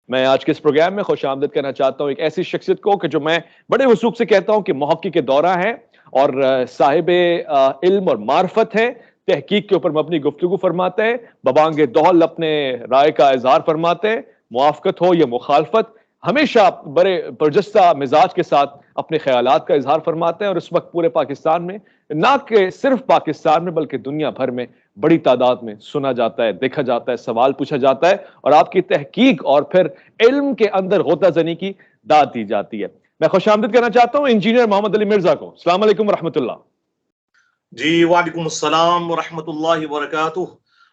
میں آج کے اس پروگرام میں خوش آمدید کرنا چاہتا ہوں ایک ایسی شخصیت کو کہ جو میں بڑے وثوق سے کہتا ہوں کہ محقق کے دورہ ہیں اور صاحب علم اور معرفت ہے، تحقیق کے اوپر مبنی گفتگو فرماتے ہیں، ببانگ دہل اپنے رائے کا اظہار فرماتے ہیں، موافقت ہو یا مخالفت ہمیشہ بڑے برجستہ مزاج کے ساتھ اپنے خیالات کا اظہار فرماتے ہیں، اور اس وقت پورے پاکستان میں نہ کہ صرف پاکستان میں بلکہ دنیا بھر میں بڑی تعداد میں سنا جاتا ہے، دیکھا جاتا ہے، سوال پوچھا جاتا ہے، اور آپ کی تحقیق اور پھر علم کے اندر غوطہ زنی کی داد دی جاتی ہے۔ میں خوش آمدید کرنا چاہتا ہوں انجینئر محمد علی مرزا کو۔ السلام علیکم ورحمۃ اللہ۔ جی وعلیکم السلام ورحمۃ اللہ وبرکاتہ،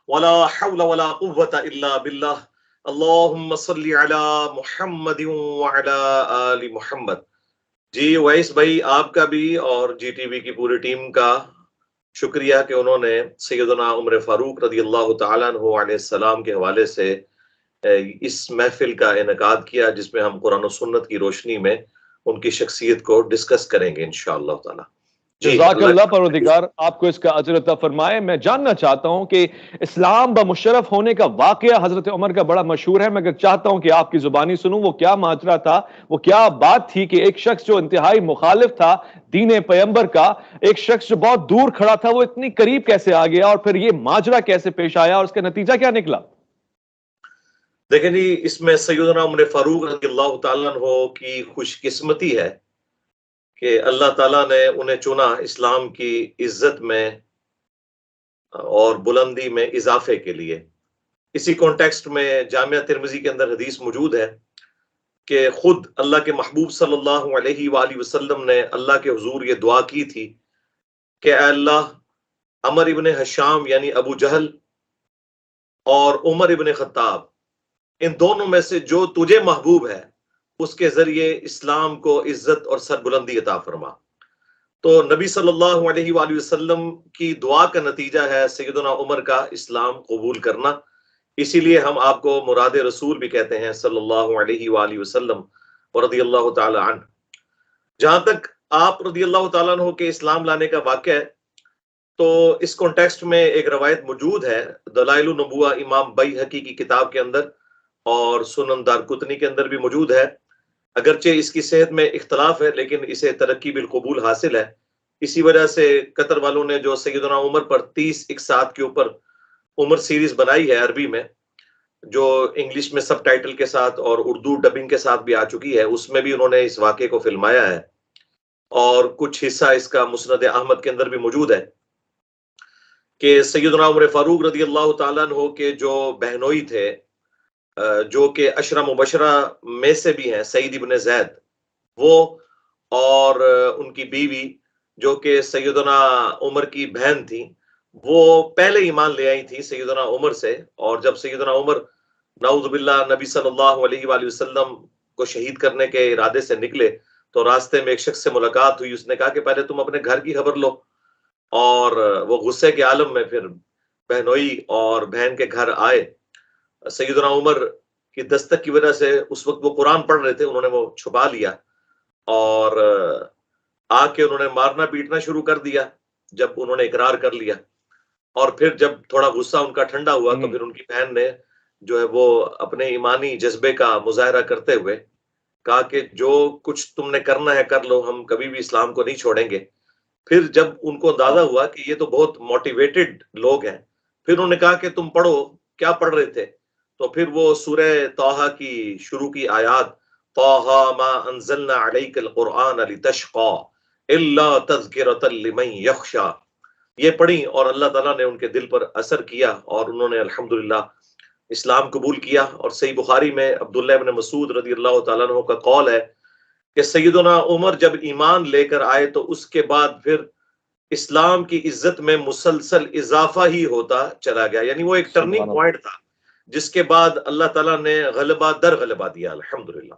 ولا حول ولا قوة الا باللہ، اللہم صلی علی محمد وعلی آل محمد۔ جی ویس بھائی، آپ کا بھی اور جی ٹی وی کی پوری ٹیم کا شکریہ کہ انہوں نے سیدنا عمر فاروق رضی اللہ تعالیٰ عنہ علیہ السلام کے حوالے سے اس محفل کا انعقاد کیا، جس میں ہم قرآن و سنت کی روشنی میں ان کی شخصیت کو ڈسکس کریں گے انشاءاللہ تعالی۔ جزاک اللہ پروردگار آپ کو اس کا اجر عطا فرمائے۔ میں جاننا چاہتا ہوں کہ اسلام بمشرف ہونے کا واقعہ حضرت عمر کا بڑا مشہور ہے، میں اگر چاہتا ہوں کہ آپ کی زبانی سنوں وہ کیا ماجرا تھا، وہ کیا بات تھی کہ ایک شخص جو انتہائی مخالف تھا دین پیغمبر کا، ایک شخص جو بہت دور کھڑا تھا، وہ اتنی قریب کیسے آ گیا، اور پھر یہ ماجرا کیسے پیش آیا اور اس کا نتیجہ کیا نکلا؟ دیکھیں جی، اس میں سیدنا عمر فاروق رضی اللہ تعالیٰ عنہ کی خوش قسمتی ہے کہ اللہ تعالیٰ نے انہیں چنا اسلام کی عزت میں اور بلندی میں اضافے کے لیے۔ اسی کانٹیکسٹ میں جامعہ ترمذی کے اندر حدیث موجود ہے کہ خود اللہ کے محبوب صلی اللہ علیہ وآلہ وسلم نے اللہ کے حضور یہ دعا کی تھی کہ اے اللہ، عمر ابن حشام یعنی ابو جہل اور عمر ابن خطاب، ان دونوں میں سے جو تجھے محبوب ہے اس کے ذریعے اسلام کو عزت اور سربلندی عطا فرما۔ تو نبی صلی اللہ علیہ وآلہ وسلم کی دعا کا نتیجہ ہے سیدنا عمر کا اسلام قبول کرنا، اسی لیے ہم آپ کو مراد رسول بھی کہتے ہیں صلی اللہ علیہ وآلہ وسلم رضی اللہ تعالی عنہ۔ جہاں تک آپ رضی اللہ تعالیٰ عنہ کے اسلام لانے کا واقعہ ہے، تو اس کانٹیکسٹ میں ایک روایت موجود ہے دلائل النبوہ امام بیہقی کی کتاب کے اندر اور سنن دارقطنی کے اندر بھی موجود ہے، اگرچہ اس کی صحت میں اختلاف ہے لیکن اسے ترقی بالقبول حاصل ہے۔ اسی وجہ سے قطر والوں نے جو سیدنا عمر پر 30 اقساط کے اوپر عمر سیریز بنائی ہے عربی میں، جو انگلش میں سب ٹائٹل کے ساتھ اور اردو ڈبنگ کے ساتھ بھی آ چکی ہے، اس میں بھی انہوں نے اس واقعے کو فلمایا ہے، اور کچھ حصہ اس کا مسند احمد کے اندر بھی موجود ہے کہ سیدنا عمر فاروق رضی اللہ تعالیٰ عنہ کے جو بہنوئی تھے، جو کہ عشرہ مبشرہ میں سے بھی ہیں، سعید ابن زید وہ، اور ان کی بیوی جو کہ سیدنا عمر کی بہن تھی، وہ پہلے ایمان لے آئی تھی سیدنا عمر سے، اور جب سیدنا عمر نعوذ باللہ نبی صلی اللہ علیہ وآلہ وسلم کو شہید کرنے کے ارادے سے نکلے تو راستے میں ایک شخص سے ملاقات ہوئی، اس نے کہا کہ پہلے تم اپنے گھر کی خبر لو، اور وہ غصے کے عالم میں پھر بہنوئی اور بہن کے گھر آئے۔ سیدنا عمر کی دستک کی وجہ سے اس وقت وہ قرآن پڑھ رہے تھے، انہوں نے وہ چھپا لیا اور آ کے انہوں نے مارنا پیٹنا شروع کر دیا جب انہوں نے اقرار کر لیا، اور پھر جب تھوڑا غصہ ان کا ٹھنڈا ہوا تو پھر ان کی بہن نے جو ہے وہ اپنے ایمانی جذبے کا مظاہرہ کرتے ہوئے کہا کہ جو کچھ تم نے کرنا ہے کر لو، ہم کبھی بھی اسلام کو نہیں چھوڑیں گے۔ پھر جب ان کو اندازہ ہوا کہ یہ تو بہت موٹیویٹڈ لوگ ہیں، پھر انہوں نے کہا کہ تم پڑھو، کیا پڑھ رہے تھے؟ تو پھر وہ سورہ طٰہٰ کی شروع کی آیات، طٰہٰ ما انزلنا علیک القرآن لتشقی الا تذکرۃ لمن یخشی، یہ پڑھی اور اللہ تعالیٰ نے ان کے دل پر اثر کیا اور انہوں نے الحمدللہ اسلام قبول کیا۔ اور صحیح بخاری میں عبداللہ ابن مسعود رضی اللہ تعالیٰ عنہ کا قول ہے کہ سیدنا عمر جب ایمان لے کر آئے تو اس کے بعد پھر اسلام کی عزت میں مسلسل اضافہ ہی ہوتا چلا گیا، یعنی وہ ایک ٹرننگ پوائنٹ تھا جس کے بعد اللہ تعالیٰ نے غلبہ در غلبہ دیا الحمدللہ۔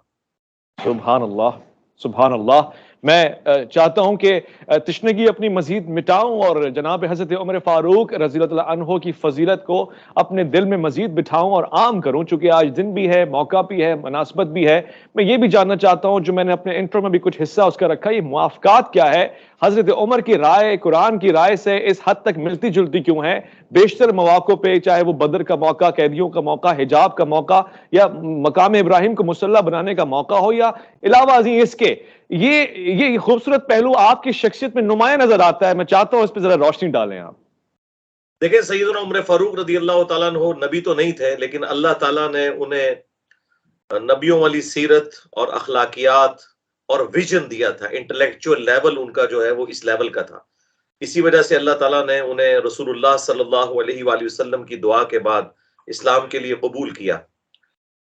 سبحان اللہ، سبحان اللہ۔ میں چاہتا ہوں کہ تشنگی اپنی مزید مٹاؤں اور جناب حضرت عمر فاروق رضی اللہ عنہ کی فضیلت کو اپنے دل میں مزید بٹھاؤں اور عام کروں، چونکہ آج دن بھی ہے، موقع بھی ہے، مناسبت بھی ہے۔ میں یہ بھی جاننا چاہتا ہوں، جو میں نے اپنے انٹرو میں بھی کچھ حصہ اس کا رکھا، یہ موافقات کیا ہے حضرت عمر کی رائے قرآن کی رائے سے اس حد تک ملتی جلتی کیوں ہے؟ بیشتر مواقع پہ، چاہے وہ بدر کا موقع، قیدیوں کا موقع، حجاب کا موقع، یا مقام ابراہیم کو مسلح بنانے کا موقع ہو، یا علاوہ ازیں اس کے، یہ خوبصورت پہلو آپ کی شخصیت میں نمایاں نظر آتا ہے. میں چاہتا ہوں اس پہ ذرا روشنی ڈالیں آپ. دیکھیں سیدنا عمر فاروق رضی اللہ تعالیٰ عنہ نبی تو نہیں تھے، لیکن اللہ تعالیٰ نے انہیں نبیوں والی سیرت اور اخلاقیات اور ویژن دیا تھا. انٹلیکچوئل لیول ان کا جو ہے وہ اس لیول کا تھا. اسی وجہ سے اللہ تعالیٰ نے انہیں رسول اللہ صلی اللہ علیہ وآلہ وسلم کی دعا کے بعد اسلام کے لیے قبول کیا.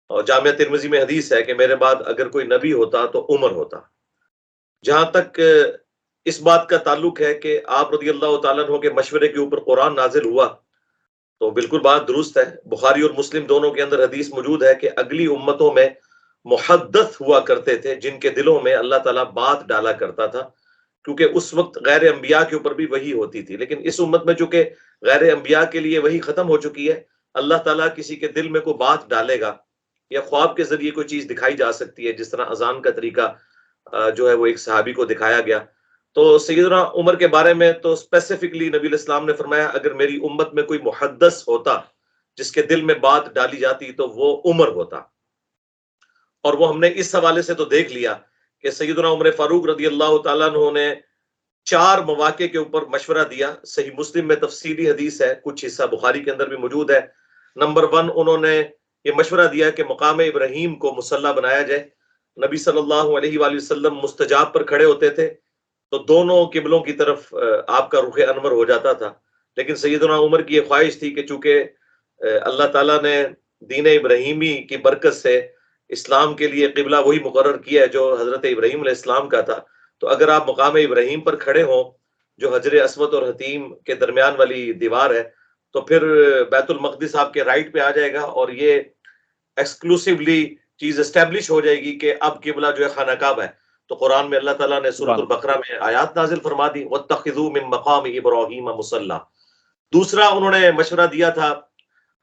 اور جامعہ ترمذی میں حدیث ہے کہ میرے بعد اگر کوئی نبی ہوتا تو عمر ہوتا. جہاں تک اس بات کا تعلق ہے کہ آپ رضی اللہ تعالیٰ عنہ کے مشورے کے اوپر قرآن نازل ہوا، تو بالکل بات درست ہے. بخاری اور مسلم دونوں کے اندر حدیث موجود ہے کہ اگلی امتوں میں محدث ہوا کرتے تھے جن کے دلوں میں اللہ تعالیٰ بات ڈالا کرتا تھا، کیونکہ اس وقت غیر انبیاء کے اوپر بھی وحی ہوتی تھی. لیکن اس امت میں چونکہ غیر انبیاء کے لیے وحی ختم ہو چکی ہے، اللہ تعالیٰ کسی کے دل میں کوئی بات ڈالے گا یا خواب کے ذریعے کوئی چیز دکھائی جا سکتی ہے، جس طرح اذان کا طریقہ جو ہے وہ ایک صحابی کو دکھایا گیا. تو سیدنا عمر کے بارے میں تو اسپیسیفکلی نبی علیہ السلام نے فرمایا اگر میری امت میں کوئی محدث ہوتا جس کے دل میں بات ڈالی جاتی تو وہ عمر ہوتا. اور وہ ہم نے اس حوالے سے تو دیکھ لیا کہ سیدنا عمر فاروق رضی اللہ تعالیٰ عنہ نے 4 مواقع کے اوپر مشورہ دیا. صحیح مسلم میں تفصیلی حدیث ہے، کچھ حصہ بخاری کے اندر بھی موجود ہے. نمبر 1 انہوں نے یہ مشورہ دیا کہ مقام ابراہیم کو مسلح بنایا جائے. نبی صلی اللہ علیہ وآلہ وسلم مستجاب پر کھڑے ہوتے تھے تو دونوں قبلوں کی طرف آپ کا رخ انور ہو جاتا تھا. لیکن سیدنا عمر کی یہ خواہش تھی کہ چونکہ اللہ تعالیٰ نے دین ابراہیمی کی برکت سے اسلام کے لیے قبلہ وہی مقرر کیا ہے جو حضرت ابراہیم علیہ السلام کا تھا، تو اگر آپ مقام ابراہیم پر کھڑے ہوں جو حجر اسود اور حتیم کے درمیان والی دیوار ہے، تو پھر بیت المقدس آپ کے رائٹ پہ آ جائے گا اور یہ ایکسکلوسیولی چیز اسٹیبلش ہو جائے گی کہ اب قبلہ جو ہے خانہ کعبہ ہے. تو قرآن میں اللہ تعالیٰ نے سورۃ البقرہ میں آیات نازل فرما دی وَاتَّخِذُوا مِن مَقَامِ إِبْرَاهِيمَ مُصَلًّى. دوسرا انہوں نے مشورہ دیا تھا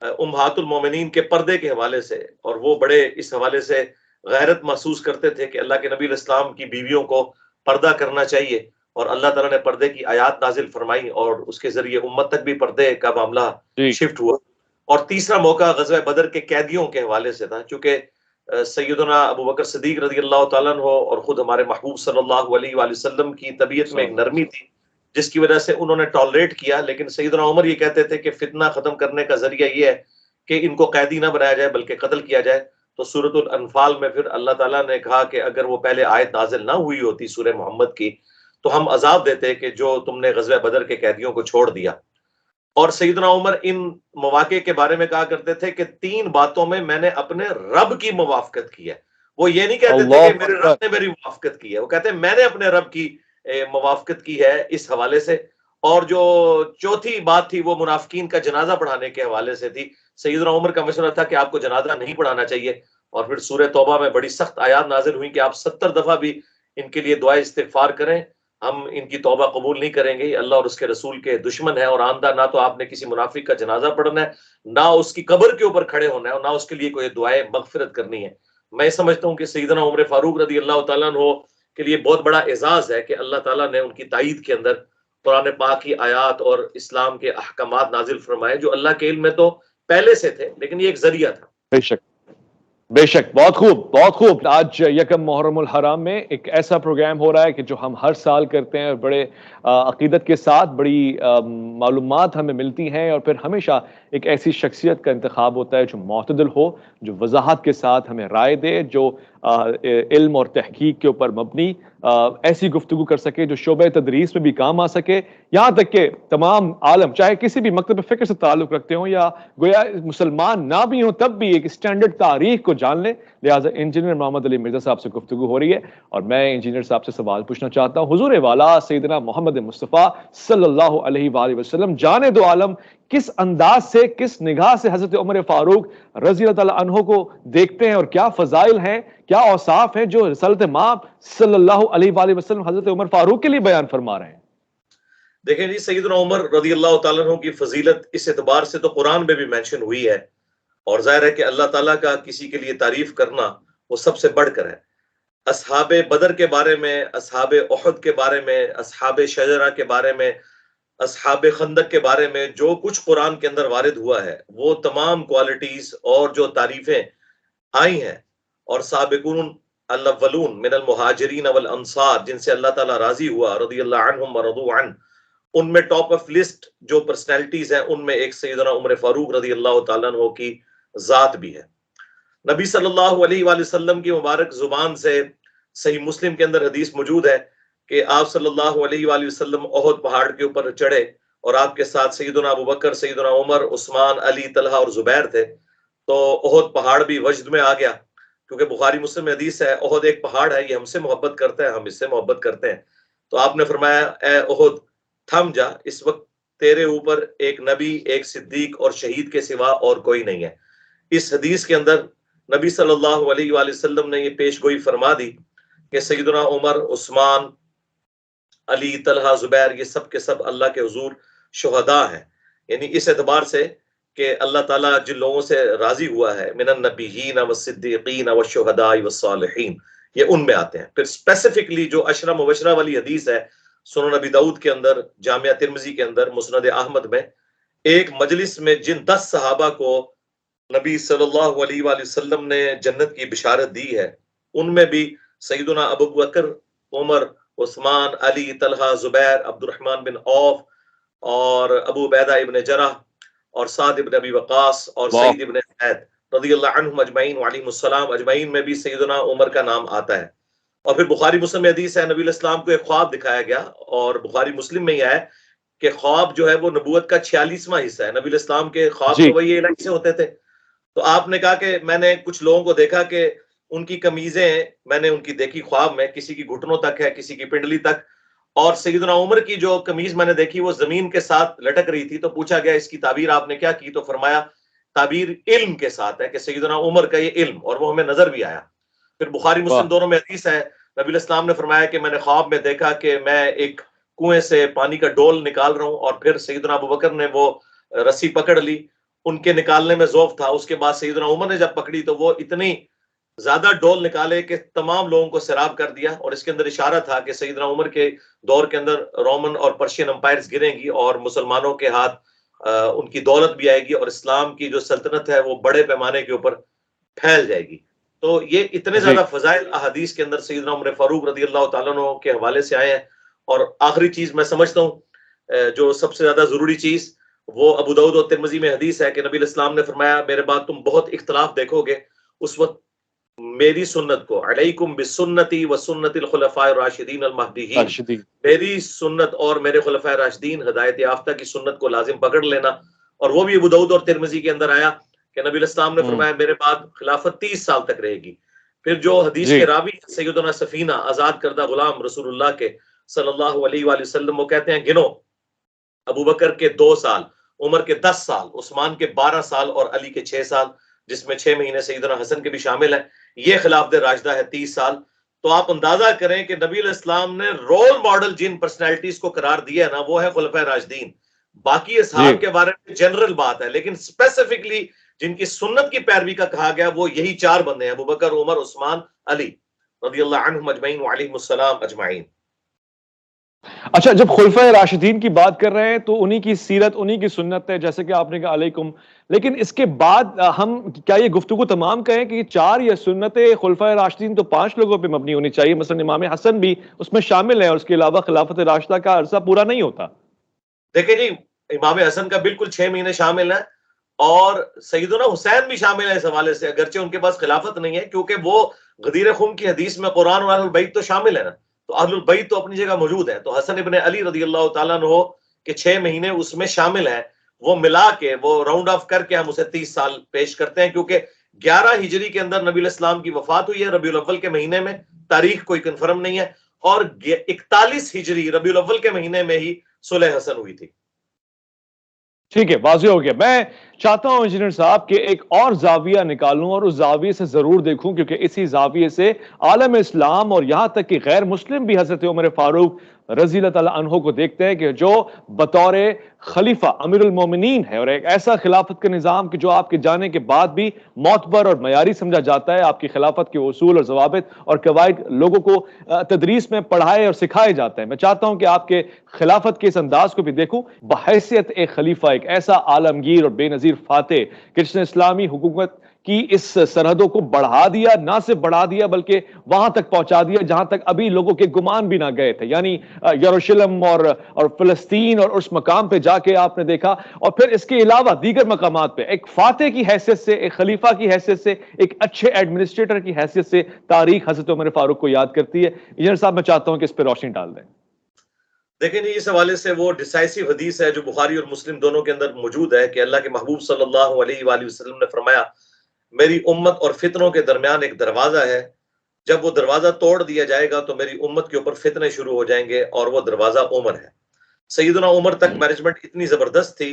امہات المومنین کے پردے کے حوالے سے، اور وہ بڑے اس حوالے سے غیرت محسوس کرتے تھے کہ اللہ کے نبی علیہ السلام کی بیویوں کو پردہ کرنا چاہیے، اور اللہ تعالیٰ نے پردے کی آیات نازل فرمائی اور اس کے ذریعے امت تک بھی پردے کا معاملہ شفٹ ہوا. اور تیسرا موقع غزوہ بدر کے قیدیوں کے حوالے سے تھا، چونکہ سیدنا ابو بکر صدیق رضی اللہ تعالیٰ عنہ اور خود ہمارے محبوب صلی اللہ علیہ وآلہ وسلم کی طبیعت میں ایک نرمی تھی جس کی وجہ سے انہوں نے ٹالریٹ کیا. لیکن سیدنا عمر یہ کہتے تھے کہ فتنہ ختم کرنے کا ذریعہ یہ ہے کہ ان کو قیدی نہ بنایا جائے بلکہ قتل کیا جائے. تو سورۃ الانفال میں پھر اللہ تعالیٰ نے کہا کہ اگر وہ پہلے آیت نازل نہ ہوئی ہوتی سورہ محمد کی تو ہم عذاب دیتے کہ جو تم نے غزوہ بدر کے قیدیوں کو چھوڑ دیا. اور سیدنا عمر ان مواقع کے بارے میں کہا کرتے تھے کہ 3 باتوں میں نے اپنے رب کی موافقت کی ہے. وہ یہ نہیں کہتے تھے کہ میرے رب نے میری موافقت کی ہے، وہ کہتے ہیں میں نے اپنے رب کی موافقت کی ہے اس حوالے سے. اور جو چوتھی بات تھی وہ منافقین کا جنازہ پڑھانے کے حوالے سے تھی. سیدنا عمر کا مشورہ تھا کہ آپ کو جنازہ نہیں پڑھانا چاہیے، اور پھر سورہ توبہ میں بڑی سخت آیات نازل ہوئی کہ آپ 70 دفعہ بھی ان کے لیے دعائے استغفار کریں، ہم ان کی توبہ قبول نہیں کریں گے، اللہ اور اس کے رسول کے دشمن ہے. اور آندہ نہ تو آپ نے کسی منافق کا جنازہ پڑھنا ہے، نہ اس کی قبر کے اوپر کھڑے ہونا ہے، اور نہ اس کے لیے کوئی دعائے مغفرت کرنی ہے. میں سمجھتا ہوں کہ سیدنا عمر فاروق رضی اللہ تعالیٰ عنہ کے لیے بہت بڑا اعزاز ہے کہ اللہ تعالیٰ نے ان کی تائید کے اندر قرآن پاک کی آیات اور اسلام کے احکامات نازل فرمائے جو اللہ کے علم میں تو پہلے سے تھے، لیکن یہ ایک ذریعہ تھا. بے شک بے شک، بہت خوب بہت خوب. آج یکم محرم الحرام میں ایک ایسا پروگرام ہو رہا ہے کہ جو ہم ہر سال کرتے ہیں، بڑے عقیدت کے ساتھ بڑی معلومات ہمیں ملتی ہیں، اور پھر ہمیشہ ایک ایسی شخصیت کا انتخاب ہوتا ہے جو معتدل ہو، جو وضاحت کے ساتھ ہمیں رائے دے، جو علم اور تحقیق کے اوپر مبنی ایسی گفتگو کر سکے جو شعبہ تدریس میں بھی کام آ سکے، یہاں تک کہ تمام عالم چاہے کسی بھی مکتب فکر سے تعلق رکھتے ہوں یا گویا مسلمان نہ بھی ہوں تب بھی ایک اسٹینڈرڈ تاریخ کو جان لیں. لہٰذا انجینئر محمد علی مرزا صاحب سے گفتگو ہو رہی ہے، اور میں انجینئر صاحب سے سوال پوچھنا چاہتا ہوں. حضور والا سیدنا محمد مصطفیٰ صلی اللہ علیہ وآلہ وسلم جانے دو عالم کس انداز سے، کس نگاہ سے حضرت عمر فاروق رضی اللہ تعالیٰ عنہ کو دیکھتے ہیں، اور کیا فضائل ہیں، کیا اوصاف ہیں جو رسالت مآب صلی اللہ علیہ وآلہ وسلم حضرت عمر فاروق کے لیے بیان فرما رہے ہیں؟ دیکھیں جی، سیدنا عمر رضی اللہ تعالیٰ عنہ کی فضیلت اس اعتبار سے تو قرآن میں بھی مینشن ہوئی ہے، اور ظاہر ہے کہ اللہ تعالیٰ کا کسی کے لیے تعریف کرنا وہ سب سے بڑھ کر ہے. اصحاب بدر کے بارے میں، اصحاب احد کے بارے میں، اصحاب شجرہ کے بارے میں، اصحاب خندق کے بارے میں جو کچھ قرآن کے اندر وارد ہوا ہے، وہ تمام کوالٹیز اور جو تعریفیں آئی ہیں، اور سابقون الاولون من المہاجرین والانصار جن سے اللہ تعالیٰ راضی ہوا، رضی اللہ عنہم ورضوا عنہ، ان میں ٹاپ آف لسٹ جو پرسنالٹیز ہیں ان میں ایک سیدنا عمر فاروق رضی اللہ تعالیٰ عنہ کی ذات بھی ہے۔ نبی صلی اللہ علیہ وآلہ وسلم کی مبارک زبان سے صحیح مسلم کے اندر حدیث موجود ہے کہ آپ صلی اللہ علیہ وآلہ وسلم احد پہاڑ کے اوپر چڑھے اور آپ کے ساتھ سیدنا ابو بکر، سیدنا عمر، عثمان، علی، طلحہ اور زبیر تھے، تو احد پہاڑ بھی وجد میں آ گیا، کیونکہ بخاری مسلم میں حدیث ہے احد ایک پہاڑ ہے، یہ ہم سے محبت کرتا ہے، ہم اس سے محبت کرتے ہیں۔ تو آپ نے فرمایا اے احد تھم جا، اس وقت تیرے اوپر ایک نبی، ایک صدیق اور شہید کے سوا اور کوئی نہیں ہے۔ اس حدیث کے اندر نبی صلی اللہ علیہ وآلہ وسلم نے یہ پیش گوئی فرما دی کہ سیدنا عمر، عثمان، علی، طلحہ، زبیر، یہ سب کے سب اللہ کے حضور شہداء ہیں، یعنی اس اعتبار سے کہ اللہ تعالیٰ جن لوگوں سے راضی ہوا ہے، من النبیین والصدیقین والشہداء والصالحین، یہ ان میں آتے ہیں۔ پھر اسپیسیفکلی جو عشرہ مبشرہ والی حدیث ہے سنن نبی داؤد کے اندر، جامعہ ترمذی کے اندر، مسند احمد میں، ایک مجلس میں جن 10 صحابہ کو نبی صلی اللہ علیہ وآلہ وسلم نے جنت کی بشارت دی ہے، ان میں بھی سیدنا ابو بکر، عمر، عثمان، علی، طلحہ، زبیر، عبد الرحمن بن عوف اور ابو عبیدہ ابن جرح اور سعد ابن ابی وقاص اور سعید ابن زید رضی اللہ عنہم اجمعین وعلیہم السلام اجمعین میں بھی سیدنا عمر کا نام آتا ہے۔ اور پھر بخاری مسلم میں حدیث ہے، نبی علیہ السلام کو ایک خواب دکھایا گیا، اور بخاری مسلم میں یہ ہے کہ خواب جو ہے وہ نبوت کا 46واں حصہ ہے۔ نبی علیہ السلام کے خواب تو وہی الگ سے ہوتے تھے، تو آپ نے کہا کہ میں نے کچھ لوگوں کو دیکھا کہ ان کی قمیضیں میں نے ان کی دیکھی خواب میں، کسی کی گھٹنوں تک ہے، کسی کی پنڈلی تک، اور سیدنا عمر کی جو قمیض میں نے دیکھی وہ زمین کے ساتھ لٹک رہی تھی۔ تو پوچھا گیا اس کی تعبیر آپ نے کیا کی؟ تو فرمایا تعبیر علم کے ساتھ ہے کہ سیدنا عمر کا یہ علم، اور وہ ہمیں نظر بھی آیا۔ پھر بخاری مسلم دونوں میں حدیث ہے، نبی علیہ السلام نے فرمایا کہ میں نے خواب میں دیکھا کہ میں ایک کنویں سے پانی کا ڈول نکال رہا ہوں، اور پھر سیدنا ابو بکر نے وہ رسی پکڑ لی، ان کے نکالنے میں ذوف تھا، اس کے بعد سیدنا عمر نے جب پکڑی تو وہ اتنی زیادہ ڈول نکالے کہ تمام لوگوں کو سیراب کر دیا، اور اس کے اندر اشارہ تھا کہ سیدنا عمر کے دور کے اندر رومن اور پرشین امپائرز گریں گی اور مسلمانوں کے ہاتھ ان کی دولت بھی آئے گی، اور اسلام کی جو سلطنت ہے وہ بڑے پیمانے کے اوپر پھیل جائے گی۔ تو یہ اتنے زیادہ فضائل احادیث کے اندر سیدنا عمر فاروق رضی اللہ تعالیٰ عنہ کے حوالے سے آئے ہیں۔ اور آخری چیز میں سمجھتا ہوں جو سب سے زیادہ ضروری چیز، وہ ابو داؤد اور ترمذی میں حدیث ہے کہ نبی علیہ السلام نے فرمایا میرے بعد تم بہت اختلاف دیکھو گے، اس وقت میری سنت کو، علیکم بسنتی و سنت الخلفاء الراشدین المہدیین، میری سنت اور میرے خلفاء راشدین ہدایت یافتہ کی سنت کو لازم پکڑ لینا۔ اور وہ بھی ابو داؤد اور ترمذی کے اندر آیا کہ نبی علیہ السلام نے فرمایا میرے بعد خلافت 30 سال تک رہے گی۔ پھر جو حدیث کے راوی سیدنا سفینہ، آزاد کردہ غلام رسول اللہ کے صلی اللہ علیہ وآلہ وسلم، وہ کہتے ہیں گنو، ابو بکر کے 2 سال، عمر کے 10 سال، عثمان کے 12 سال اور علی کے 6 سال، جس میں 6 مہینے سیدنا حسن کے بھی شامل ہیں، یہ خلافت راشدہ ہے 30 سال۔ تو آپ اندازہ کریں کہ نبی علیہ السلام نے رول ماڈل جن پرسنالٹیز کو قرار دیا ہے نا، وہ ہے خلفائے راشدین۔ باقی اصحاب کے بارے میں جنرل بات ہے، لیکن اسپیسیفکلی جن کی سنت کی پیروی کا کہا گیا وہ یہی 4 بندے ہیں، ابو بکر، عمر، عثمان، علی رضی اللہ عنہم اجمعین وعلیہم السلام اجمعین۔ اچھا، جب خلفائے راشدین کی بات کر رہے ہیں تو انہی کی سیرت، انہی کی سنت ہے، جیسے کہ آپ نے کہا علیکم، لیکن اس کے بعد ہم کیا یہ گفتگو تمام کہیں کہ یہ 4 یا سنت خلفائے راشدین تو 5 لوگوں پہ مبنی ہونی چاہیے؟ مثلا امام حسن بھی اس میں شامل ہے، اور اس کے علاوہ خلافت راشدہ کا عرصہ پورا نہیں ہوتا۔ دیکھیں جی، امام حسن کا بالکل 6 مہینے شامل ہیں، اور سیدنا حسین بھی شامل ہے اس حوالے سے، اگرچہ ان کے پاس خلافت نہیں ہے، کیونکہ وہ غدیر خم کی حدیث میں قرآن اور اہل البیت تو شامل ہے نا، تو اہل البیت تو اپنی جگہ موجود ہے۔ تو حسن ابن علی رضی اللہ تعالیٰ عنہ کے 6 مہینے اس میں شامل ہیں، وہ ملا کے، وہ راؤنڈ آف کر کے ہم اسے 30 سال پیش کرتے ہیں، کیونکہ 11 ہجری کے اندر نبی علیہ السلام کی وفات ہوئی ہے ربیع الاول کے مہینے میں، تاریخ کوئی کنفرم نہیں ہے، اور 41 ہجری ربیع الاول کے مہینے میں ہی صلح حسن ہوئی تھی۔ ٹھیک ہے، واضح ہو گیا۔ میں چاہتا ہوں انجینئر صاحب کہ ایک اور زاویہ نکالوں اور اس زاویے سے ضرور دیکھوں، کیونکہ اسی زاویے سے عالم اسلام اور یہاں تک کہ غیر مسلم بھی حضرت عمر فاروق رضی اللہ تعالیٰ عنہ کو دیکھتے ہیں کہ جو بطور خلیفہ امیر المومنین ہے، اور ایک ایسا خلافت کا نظام کہ جو آپ کے جانے کے بعد بھی معتبر اور معیاری سمجھا جاتا ہے، آپ کی خلافت کے اصول اور ضوابط اور قواعد لوگوں کو تدریس میں پڑھائے اور سکھائے جاتے ہیں۔ میں چاہتا ہوں کہ آپ کے خلافت کے اس انداز کو بھی دیکھوں بحیثیت ایک خلیفہ، ایک ایسا عالمگیر اور بے نظیر فاتح کہ جس نے اسلامی حکومت کی اس سرحدوں کو بڑھا دیا، نہ صرف بڑھا دیا بلکہ وہاں تک پہنچا دیا جہاں تک ابھی لوگوں کے گمان بھی نہ گئے تھے، یعنی یروشلم اور فلسطین اور اس مقام پہ جا کے آپ نے دیکھا، اور پھر اس کے علاوہ دیگر مقامات پہ ایک فاتح کی حیثیت سے، ایک خلیفہ کی حیثیت سے، ایک اچھے ایڈمنسٹریٹر کی حیثیت سے تاریخ حضرت عمر فاروق کو یاد کرتی ہے۔ انجینئر صاحب میں چاہتا ہوں کہ اس پہ روشنی ڈال دیں۔ دیکھیں جی، اس حوالے سے وہ ڈیسائسو حدیث ہے جو بخاری اور مسلم دونوں کے اندر موجود ہے کہ اللہ کے محبوب صلی اللہ علیہ وآلہ وسلم نے فرمایا، میری امت اور فتنوں کے درمیان ایک دروازہ ہے، جب وہ دروازہ توڑ دیا جائے گا تو میری امت کے اوپر فتنے شروع ہو جائیں گے، اور وہ دروازہ عمر ہے۔ سیدنا عمر تک مینجمنٹ اتنی زبردست تھی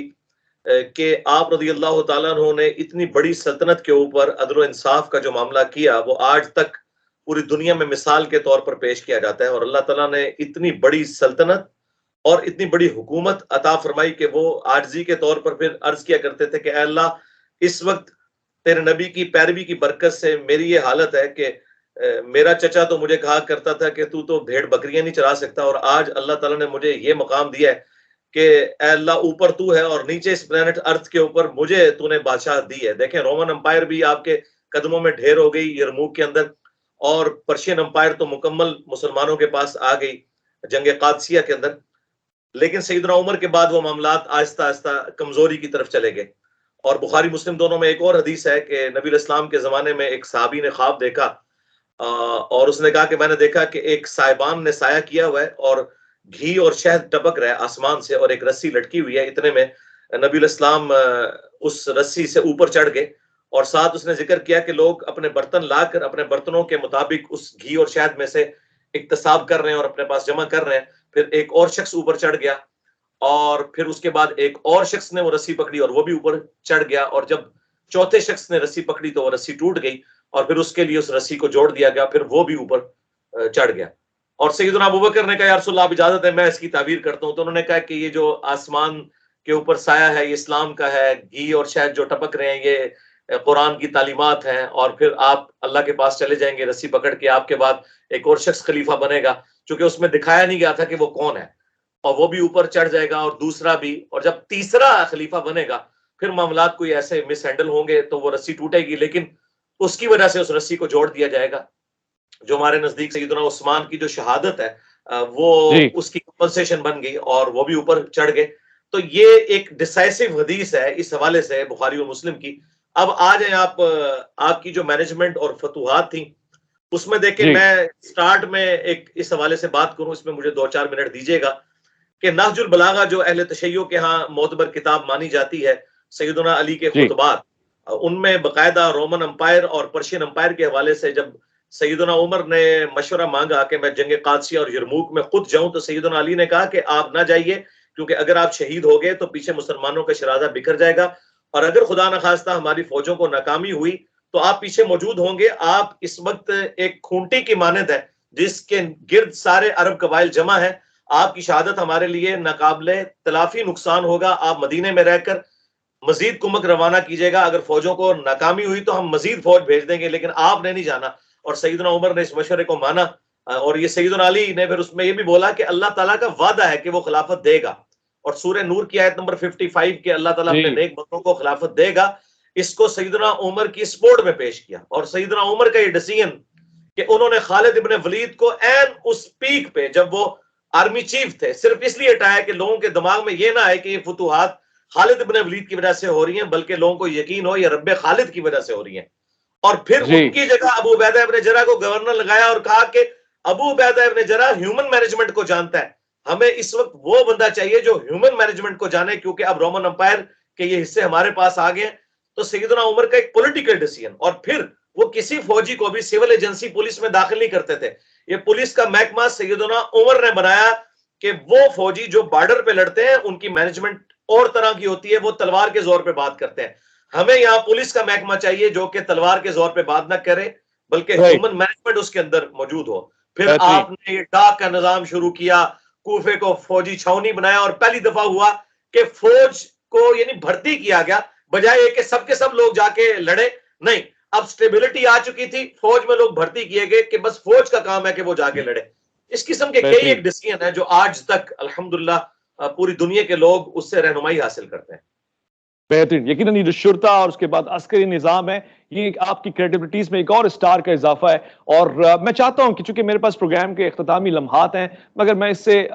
کہ آپ رضی اللہ تعالیٰ عنہ نے اتنی بڑی سلطنت کے اوپر عدل و انصاف کا جو معاملہ کیا وہ آج تک پوری دنیا میں مثال کے طور پر پیش کیا جاتا ہے، اور اللہ تعالیٰ نے اتنی بڑی سلطنت اور اتنی بڑی حکومت عطا فرمائی کہ وہ عاجزی کے طور پر پھر عرض کیا کرتے تھے کہ اے اللہ، اس وقت تیرے نبی کی پیروی کی برکت سے میری یہ حالت ہے کہ میرا چچا تو مجھے کہا کرتا تھا کہ تو بھیڑ بکریاں نہیں چرا سکتا، اور آج اللہ تعالیٰ نے مجھے یہ مقام دیا ہے کہ اے اللہ، اوپر تو ہے اور نیچے اس پلانٹ ارتھ کے اوپر مجھے تو نے بادشاہ دی ہے۔ دیکھیں، رومن امپائر بھی آپ کے قدموں میں ڈھیر ہو گئی یرموک کے اندر، اور پرشین امپائر تو مکمل مسلمانوں کے پاس آ گئی جنگ قادسیہ کے اندر، لیکن سیدنا عمر کے بعد وہ معاملات آہستہ آہستہ کمزوری کی طرف چلے گئے۔ اور بخاری مسلم دونوں میں ایک اور حدیث ہے کہ نبی الاسلام کے زمانے میں ایک صحابی نے خواب دیکھا، اور اس نے کہا کہ میں نے دیکھا کہ ایک سائبان نے سایہ کیا ہوا ہے اور گھی اور شہد ٹپک رہا ہے آسمان سے، اور ایک رسی لٹکی ہوئی ہے۔ اتنے میں نبی الاسلام اس رسی سے اوپر چڑھ گئے، اور ساتھ اس نے ذکر کیا کہ لوگ اپنے برتن لا کر اپنے برتنوں کے مطابق اس گھی اور شہد میں سے اکتساب کر رہے ہیں اور اپنے پاس جمع کر رہے ہیں۔ پھر ایک اور شخص اوپر چڑھ گیا، اور پھر اس کے بعد ایک اور شخص نے وہ رسی پکڑی اور وہ بھی اوپر چڑھ گیا، اور جب چوتھے شخص نے رسی پکڑی تو وہ رسی ٹوٹ گئی، اور پھر اس کے لیے اس رسی کو جوڑ دیا گیا، پھر وہ بھی اوپر چڑھ گیا۔ اور سیدنا ابوبکر نے کہا یا رسول اللہ آپ اجازت ہے میں اس کی تعبیر کرتا ہوں، تو انہوں نے کہا کہ یہ جو آسمان کے اوپر سایہ ہے یہ اسلام کا ہے، گھی اور شہد جو ٹپک رہے ہیں یہ قرآن کی تعلیمات ہیں، اور پھر آپ اللہ کے پاس چلے جائیں گے رسی پکڑ کے، آپ کے بعد ایک اور شخص خلیفہ بنے گا، چونکہ اس میں دکھایا نہیں گیا تھا کہ وہ کون ہے، اور وہ بھی اوپر چڑھ جائے گا اور دوسرا بھی، اور جب تیسرا خلیفہ بنے گا پھر معاملات کوئی ایسے مس ہینڈل ہوں گے تو وہ رسی ٹوٹے گی، لیکن اس کی وجہ سے اس رسی کو جوڑ دیا جائے گا۔ جو ہمارے نزدیک سیدنا عثمان کی جو شہادت ہے وہ جی اس کی کمپنسیشن بن گئی، اور وہ بھی اوپر چڑھ گئے۔ تو یہ ایک ڈیسائسو حدیث ہے اس حوالے سے بخاری اور مسلم کی۔ اب آ جائیں آپ کی جو مینجمنٹ اور فتوحات تھیں اس میں دیکھیں، جی میں سٹارٹ میں ایک اس حوالے سے بات کروں، اس میں مجھے 2-4 منٹ دیجیے گا کہ نہج البلاغہ جو اہل تشیع کے ہاں معتبر کتاب مانی جاتی ہے، سیدنا علی کے جی خطبات، ان میں باقاعدہ رومن امپائر اور پرشین امپائر کے حوالے سے جب سیدنا عمر نے مشورہ مانگا کہ میں جنگ قادسیہ اور یرموک میں خود جاؤں، تو سیدنا علی نے کہا کہ آپ نہ جائیے، کیونکہ اگر آپ شہید ہو گئے تو پیچھے مسلمانوں کا شرازہ بکھر جائے گا، اور اگر خدا نخواستہ ہماری فوجوں کو ناکامی ہوئی تو آپ پیچھے موجود ہوں گے۔ آپ اس وقت ایک کھونٹی کی مانند ہے جس کے گرد سارے عرب قبائل جمع ہیں، آپ کی شہادت ہمارے لیے ناقابل تلافی نقصان ہوگا، آپ مدینے میں رہ کر مزید کمک روانہ کیجیے گا، اگر فوجوں کو ناکامی ہوئی تو ہم مزید فوج بھیج دیں گے، لیکن آپ نے نہیں جانا۔ اور سیدنا عمر نے اس مشورے کو مانا، اور یہ سیدنا علی نے پھر اس میں یہ بھی بولا کہ اللہ تعالیٰ کا وعدہ ہے کہ وہ خلافت دے گا، اور سورہ نور کی آیت نمبر 55 کے اللہ تعالیٰ اپنے جی نیک بندوں کو خلافت دے گا، اس کو سیدنا عمر کی سپورٹ میں پیش کیا۔ اور سیدنا عمر کا یہ ڈیسیژن کہ انہوں نے خالد ابن ولید کو این اس پیک پہ جب وہ آرمی چیف تھے صرف اس لیے ہٹایا کہ لوگوں کے دماغ میں یہ نہ آئے کہ یہ فتوحات خالد ابن ولید کی وجہ سے ہو رہی ہیں، بلکہ لوگوں کو یقین ہو یہ رب خالد کی وجہ سے ہو رہی ہیں۔ اور پھر جی ان کی جگہ ابو عبیدہ ابن جرح کو گورنر لگایا اور کہا کہ ابو عبیدہ ابن جرح ہیومن مینجمنٹ کو جانتا ہے، ہمیں اس وقت وہ بندہ چاہیے جو ہیومن مینجمنٹ کو جانے، کیونکہ اب رومن امپائر کے یہ حصے ہمارے پاس آ گئے ہیں۔ تو سیدنا عمر کا ایک پولیٹیکل ڈیسیژن، اور پھر وہ کسی فوجی کو بھی سول ایجنسی پولیس میں داخل نہیں کرتے تھے، یہ پولیس کا محکمہ سیدنا عمر نے بنایا کہ وہ فوجی جو بارڈر پہ لڑتے ہیں ان کی مینجمنٹ اور طرح کی ہوتی ہے, وہ تلوار کے زور پہ بات کرتے ہیں. ہمیں یہاں پولیس کا محکمہ چاہیے جو کہ تلوار کے زور پہ بات نہ کرے بلکہ ہیومن مینجمنٹ اس کے اندر موجود ہو. پھر آپ نے یہ ڈاک کا نظام شروع کیا, کوفے کو فوجی چھاونی بنایا, اور پہلی دفعہ ہوا کہ فوج کو یعنی بھرتی کیا گیا بجائے کہ سب لوگ جا کے لڑے. نہیں, اب سٹیبلٹی آ چکی تھی, فوج میں لوگ بھرتی کیے گئے کہ بس فوج کا کام ہے کہ وہ جا کے لڑے. اس قسم کے کئی ایک ڈسیزن ہیں جو آج تک الحمدللہ پوری دنیا کے لوگ اس سے رہنمائی حاصل کرتے ہیں. بہترین. یقیناً یہ جو شرطہ اور اس کے بعد عسکری نظام ہے, یہ آپ کی کریڈیبلٹیز میں ایک اور اسٹار کا اضافہ ہے. اور میں چاہتا ہوں کہ چونکہ میرے پاس پروگرام کے اختتامی لمحات ہیں, مگر میں اس سے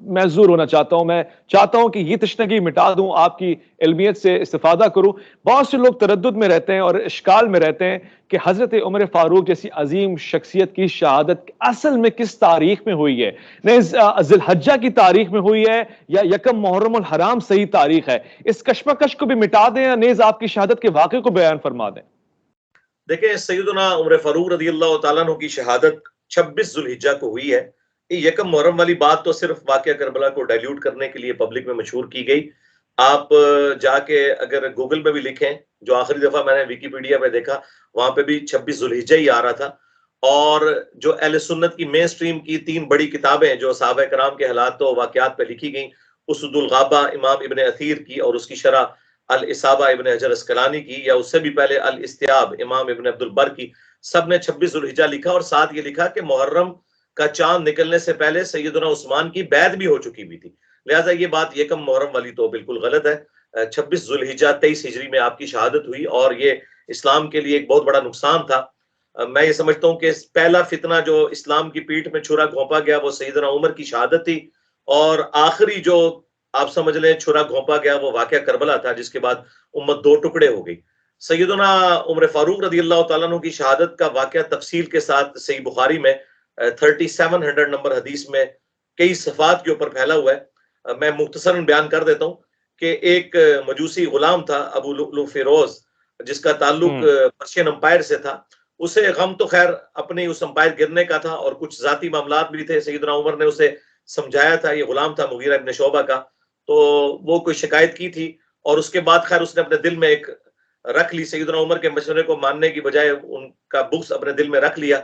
محظور ہونا چاہتا ہوں. میں چاہتا ہوں کہ یہ تشنگی مٹا دوں, آپ کی علمیت سے استفادہ کروں. بہت سے لوگ تردد میں رہتے ہیں اور اشکال میں رہتے ہیں کہ حضرت عمر فاروق جیسی عظیم شخصیت کی شہادت اصل میں کس تاریخ میں ہوئی ہے. ذی الحجہ کی تاریخ میں ہوئی ہے یا یکم محرم الحرام صحیح تاریخ ہے. اس کشمکش کو بھی مٹا دیں یا نیز آپ کی شہادت کے واقعے کو بیان فرما دیں. دیکھیں, سیدنا عمر فاروق رضی اللہ تعالیٰ عنہ کی شہادت 26 ذو الحجہ کو ہوئی ہے. یہ یکم محرم والی بات تو صرف واقعہ کربلا کو ڈائلیوٹ کرنے کے لیے پبلک میں مشہور کی گئی. آپ جا کے اگر گوگل پہ بھی لکھیں, جو آخری دفعہ میں نے ویکیپیڈیا پہ دیکھا وہاں پہ بھی 26 ذو الحجہ ہی آ رہا تھا. اور جو اہل سنت کی مین سٹریم کی 3 بڑی کتابیں جو صحابہ کرام کے حالات و واقعات پہ لکھی گئیں, اسد الغابہ امام ابن اثیر کی, اور اس کی شرح الاصابہ ابن حجر اسقلانی کی, یا اس سے بھی پہلے الاستیاب امام ابن عبد البر کی, سب نے 26 ذو الحجہ لکھا. اور ساتھ یہ لکھا کہ محرم کا چاند نکلنے سے پہلے سیدنا عثمان کی بیعت بھی ہو چکی ہوئی تھی. لہٰذا یہ بات یکم محرم والی تو بالکل غلط ہے. 26 ذو الحجہ 23 ہجری میں آپ کی شہادت ہوئی, اور یہ اسلام کے لیے ایک بہت بڑا نقصان تھا. میں یہ سمجھتا ہوں کہ پہلا فتنہ جو اسلام کی پیٹھ میں چھرا گھونپا گیا وہ سیدنا عمر کی شہادت تھی, اور آخری جو آپ سمجھ لیں چھرا گھونپا گیا وہ واقعہ کربلا تھا, جس کے بعد امت 2 ٹکڑے ہو گئی. سیدنا عمر فاروق رضی اللہ تعالیٰ عنہ کی شہادت کا واقعہ تفصیل کے ساتھ صحیح بخاری میں 3700 نمبر حدیث میں کئی صفات کے اوپر پھیلا ہوا ہے. میں مختصراً بیان کر دیتا ہوں کہ ایک مجوسی غلام تھا ابو لؤلؤ فیروز, جس کا تعلق پرشین امپائر سے تھا. اسے غم تو خیر اپنے اس امپائر گرنے کا تھا, اور کچھ ذاتی معاملات بھی تھے. سیدنا عمر نے اسے سمجھایا تھا, یہ غلام تھا مغیرہ ابن شعبہ کا, تو وہ کوئی شکایت کی تھی, اور اس کے بعد خیر اس نے اپنے دل میں ایک رکھ لی. سیدنا عمر کے مشورے کو ماننے کی بجائے ان کا بغض اپنے دل میں رکھ لیا,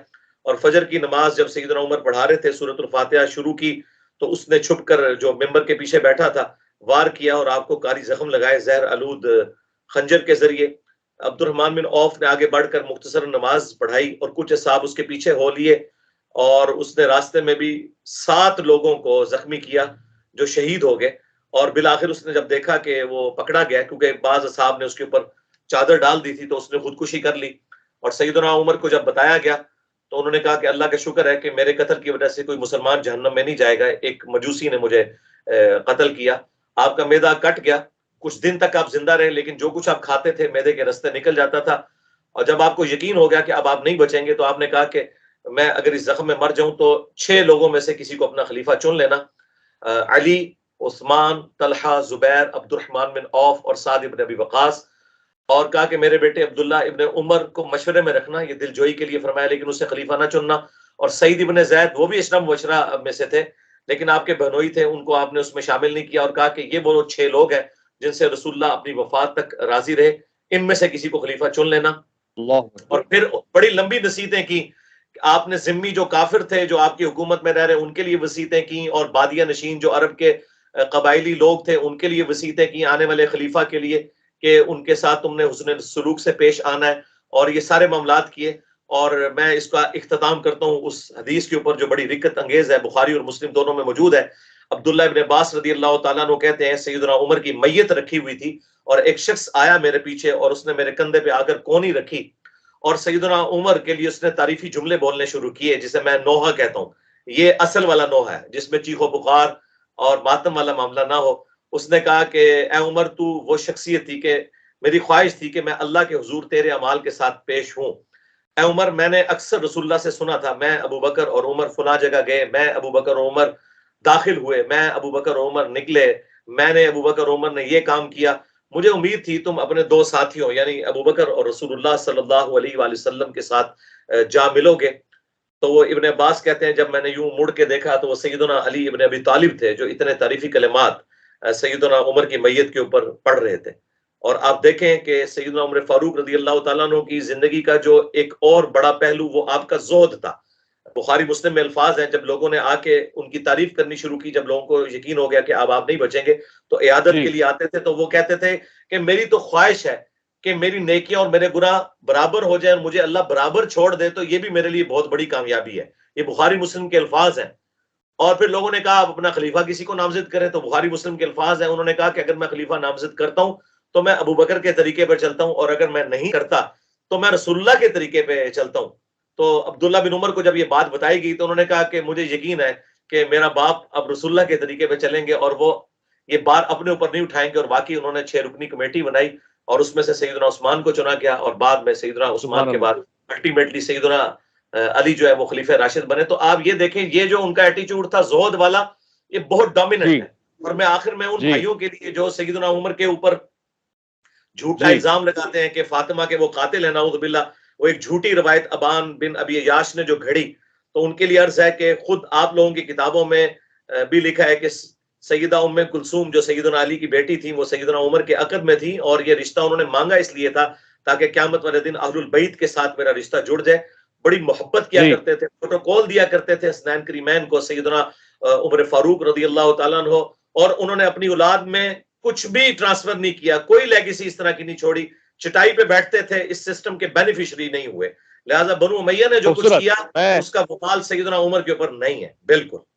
اور فجر کی نماز جب سیدنا عمر پڑھا رہے تھے سورۃ الفاتحہ شروع کی, تو اس نے چھپ کر جو ممبر کے پیچھے بیٹھا تھا وار کیا, اور آپ کو کاری زخم لگائے زہر آلود خنجر کے ذریعے. عبد الرحمن بن عوف نے آگے بڑھ کر مختصر نماز پڑھائی, اور کچھ اصحاب اس کے پیچھے ہو لیے, اور اس نے راستے میں بھی 7 لوگوں کو زخمی کیا جو شہید ہو گئے. اور بالآخر اس نے جب دیکھا کہ وہ پکڑا گیا, کیونکہ بعض اصحاب نے اس کے اوپر چادر ڈال دی تھی, تو اس نے خودکشی کر لی. اور سیدنا عمر کو جب بتایا گیا تو انہوں نے کہا کہ اللہ کا شکر ہے کہ میرے قتل کی وجہ سے کوئی مسلمان جہنم میں نہیں جائے گا, ایک مجوسی نے مجھے قتل کیا. آپ کا معدہ کٹ گیا, کچھ دن تک آپ زندہ رہے, لیکن جو کچھ آپ کھاتے تھے معدے کے رستے نکل جاتا تھا. اور جب آپ کو یقین ہو گیا کہ اب آپ نہیں بچیں گے, تو آپ نے کہا کہ میں اگر اس زخم میں مر جاؤں تو 6 لوگوں میں سے کسی کو اپنا خلیفہ چن لینا, علی, عثمان, طلحہ, زبیر, عبد الرحمن بن عوف اور سعد ابن ابی وقاص. اور کہا کہ میرے بیٹے عبداللہ ابن عمر کو مشورے میں رکھنا, یہ دل جوئی کے لیے فرمایا, لیکن اسے خلیفہ نہ چننا. اور سعید ابن زید وہ بھی اشرا مبشرہ میں سے تھے, لیکن آپ کے بہنوئی تھے, ان کو آپ نے اس میں شامل نہیں کیا, اور کہا کہ یہ وہ 6 لوگ ہیں جن سے رسول اللہ اپنی وفات تک راضی رہے, ان میں سے کسی کو خلیفہ چن لینا. اور پھر بڑی لمبی نصیحتیں کی. آپ نے ذمی جو کافر تھے جو آپ کی حکومت میں رہ رہے ان کے لیے وصیتیں کی, اور بادیہ نشین جو عرب کے قبائلی لوگ تھے ان کے لیے وصیتیں کی آنے والے خلیفہ کے لیے, کہ ان کے ساتھ تم نے حسن سلوک سے پیش آنا ہے, اور یہ سارے معاملات کیے. اور میں اس کا اختتام کرتا ہوں اس حدیث کے اوپر جو بڑی رکت انگیز ہے, بخاری اور مسلم دونوں میں موجود ہے. عبداللہ ابن عباس رضی اللہ تعالیٰ عنہ کہتے ہیں سیدنا عمر کی میت رکھی ہوئی تھی, اور ایک شخص آیا میرے پیچھے اور اس نے میرے کندھے پہ آ کر کونی رکھی, اور سیدنا عمر کے لیے اس نے تعریفی جملے بولنے شروع کیے, جسے میں نوحہ کہتا ہوں. یہ اصل والا نوحہ ہے جس میں چیخ و پکار اور ماتم والا معاملہ نہ ہو. اس نے کہا کہ اے عمر, تو وہ شخصیت تھی کہ میری خواہش تھی کہ میں اللہ کے حضور تیرے اعمال کے ساتھ پیش ہوں. اے عمر, میں نے اکثر رسول اللہ سے سنا تھا, میں ابو بکر اور عمر فلاں جگہ گئے, میں ابو بکر اور عمر داخل ہوئے, میں ابو بکر اور عمر نکلے, میں نے ابو بکر اور عمر نے یہ کام کیا. مجھے امید تھی تم اپنے 2 ساتھیوں یعنی ابو بکر اور رسول اللہ صلی اللہ علیہ وآلہ وسلم کے ساتھ جا ملو گے. تو وہ ابن عباس کہتے ہیں جب میں نے یوں مڑ کے دیکھا تو وہ سیدنا علی ابن ابی طالب تھے, جو اتنے تعریفی کلمات سیدنا عمر کی میت کے اوپر پڑھ رہے تھے. اور آپ دیکھیں کہ سیدنا عمر فاروق رضی اللہ تعالیٰ عنہ کی زندگی کا جو ایک اور بڑا پہلو وہ آپ کا زہد تھا. بخاری مسلم میں الفاظ ہیں، جب لوگوں نے آ کے ان کی تعریف کرنی شروع کی، جب لوگوں کو یقین ہو گیا کہ اب آپ نہیں بچیں گے، تو عیادت جی کے لیے آتے تھے تو وہ کہتے تھے کہ میری تو خواہش ہے کہ میری نیکیاں اور میرے گناہ برابر ہو جائیں اور مجھے اللہ برابر چھوڑ دے، تو یہ بھی میرے لیے بہت بڑی کامیابی ہے. یہ بخاری مسلم کے الفاظ ہیں. اور پھر لوگوں نے کہا آپ اپنا خلیفہ کسی کو نامزد کریں، تو بخاری مسلم کے الفاظ ہیں، انہوں نے کہا کہ اگر میں خلیفہ نامزد کرتا ہوں تو میں ابو بکر کے طریقے پر چلتا ہوں، اور اگر میں نہیں کرتا تو میں رسول اللہ کے طریقے پہ چلتا ہوں. تو عبداللہ بن عمر کو جب یہ بات بتائی گئی تو انہوں نے کہا کہ مجھے یقین ہے کہ میرا باپ اب رسول اللہ کے طریقے پہ چلیں گے اور وہ یہ بار اپنے اوپر نہیں اٹھائیں گے. اور باقی انہوں نے 6 رکنی کمیٹی بنائی اور اس میں سے سیدنا عثمان کو چنا گیا، اور بعد میں سیدنا سبحان عثمان کے اللہ. بعد الٹیمیٹلی سیدنا علی جو ہے وہ خلیفہ راشد بنے. تو آپ یہ دیکھیں یہ جو ان کا ایٹیچیوڈ تھا زہد والا، یہ بہت ڈومیننٹ جی ہے. اور میں آخر میں ان جی بھائیوں کے لیے جو سیدنا عمر کے اوپر جھوٹا جی الزام لگاتے ہیں کہ فاطمہ کے وہ قاتل ہیں نعوذ باللہ، وہ ایک جھوٹی روایت ابان بن ابی عیاش نے جو گھڑی، تو ان کے لیے عرض ہے کہ خود آپ لوگوں کی کتابوں میں بھی لکھا ہے کہ سیدہ ام کلثوم جو سیدنا علی کی بیٹی تھی وہ سیدنا عمر کے عقد میں تھی، اور یہ رشتہ انہوں نے مانگا اس لیے تھا تاکہ قیامت والے دن اہل البیت کے ساتھ میرا رشتہ جڑ جائے. بڑی محبت کیا جی کرتے تھے، پروٹوکول دیا کرتے تھے حسنین کریمین کو، سیدنا عمر فاروق رضی اللہ تعالیٰ عنہ. اور انہوں نے اپنی اولاد میں کچھ بھی ٹرانسفر نہیں کیا، کوئی لیگیسی اس طرح کی نہیں چھوڑی. چٹائی پہ بیٹھتے تھے، اس سسٹم کے بینیفیشری نہیں ہوئے. لہٰذا بنو امیہ نے جو کچھ خوبصورت. کیا میں اس کا وبال سیدنا عمر کے اوپر نہیں ہے. بالکل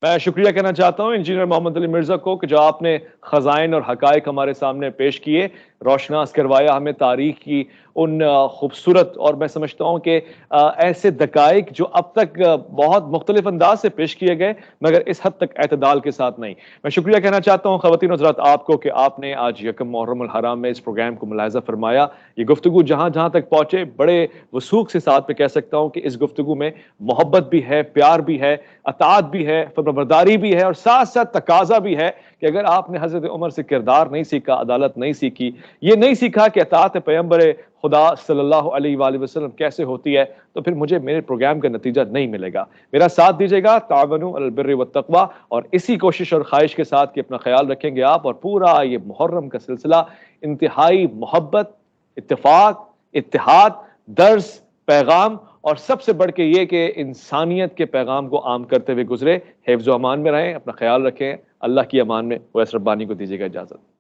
میں شکریہ کہنا چاہتا ہوں انجینئر محمد علی مرزا کو کہ جو آپ نے خزائن اور حقائق ہمارے سامنے پیش کیے، روشناس کروایا ہمیں تاریخ کی ان خوبصورت، اور میں سمجھتا ہوں کہ ایسے دقائق جو اب تک بہت مختلف انداز سے پیش کیے گئے مگر اس حد تک اعتدال کے ساتھ نہیں. میں شکریہ کہنا چاہتا ہوں خواتین و حضرات آپ کو کہ آپ نے آج یکم محرم الحرام میں اس پروگرام کو ملاحظہ فرمایا. یہ گفتگو جہاں جہاں تک پہنچے، بڑے وثوق سے ساتھ میں کہہ سکتا ہوں کہ اس گفتگو میں محبت بھی ہے، پیار بھی ہے، اطاعت بھی ہے، فرمانبرداری بھی ہے، اور ساتھ ساتھ تقاضا بھی ہے کہ اگر آپ نے حضرت عمر سے کردار نہیں سیکھا، عدالت نہیں سیکھی، یہ نہیں سیکھا کہ اطاعت پیغمبر خدا صلی اللہ علیہ وآلہ وسلم کیسے ہوتی ہے، تو پھر مجھے میرے پروگرام کا نتیجہ نہیں ملے گا. میرا ساتھ دیجیے گا، تعاونوا علی البر والتقوی، اور اسی کوشش اور خواہش کے ساتھ کہ اپنا خیال رکھیں گے آپ، اور پورا یہ محرم کا سلسلہ انتہائی محبت، اتفاق، اتحاد، درس، پیغام، اور سب سے بڑھ کے یہ کہ انسانیت کے پیغام کو عام کرتے ہوئے گزرے. حفظ و امان میں رہیں، اپنا خیال رکھیں. اللہ کی امان میں ویس ربانی کو دیجیے گا اجازت.